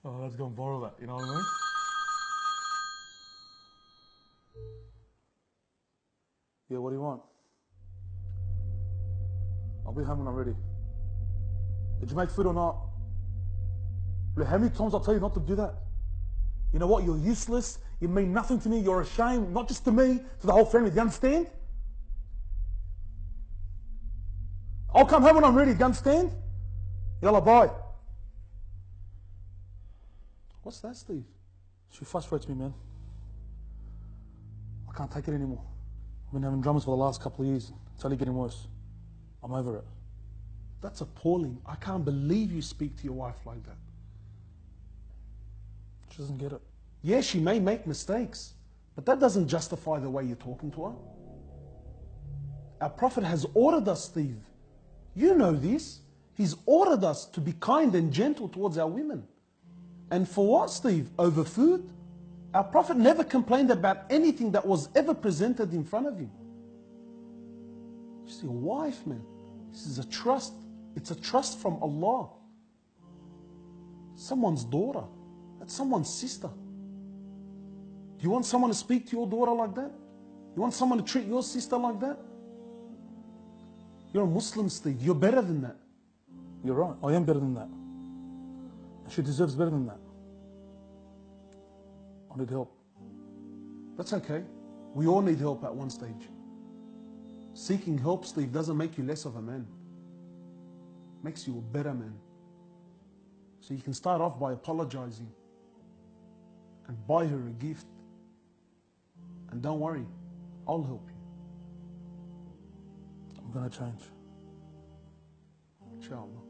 Oh, that's gone viral, that. You know what I mean? Yeah, what do you want? I'll be home when I'm ready. Did you make food or not? Look, how many times I'll tell you not to do that? You know what? You're useless. You mean nothing to me. You're a shame, not just to me, to the whole family. Do you understand? I'll come home when I'm ready. Do you understand? Yalla, bye. What's that, Steve? She frustrates me, man. I can't take it anymore. I've been having dramas for the last couple of years. It's only getting worse. I'm over it. That's appalling. I can't believe you speak to your wife like that. She doesn't get it. Yeah, she may make mistakes, but that doesn't justify the way you're talking to her. Our Prophet has ordered us, Steve. You know this. He's ordered us to be kind and gentle towards our women. And for what, Steve? Over food? Our Prophet never complained about anything that was ever presented in front of him. It's your wife, man. This is a trust. It's a trust from Allah. Someone's daughter. That's someone's sister. Do you want someone to speak to your daughter like that? You want someone to treat your sister like that? You're a Muslim, Steve. You're better than that. You're right. I am better than that. She deserves better than that. I need help. That's okay. We all need help at one stage. Seeking help, Steve, doesn't make you less of a man. It makes you a better man. So you can start off by apologizing and buy her a gift. And don't worry, I'll help you. I'm going to change. Inshallah.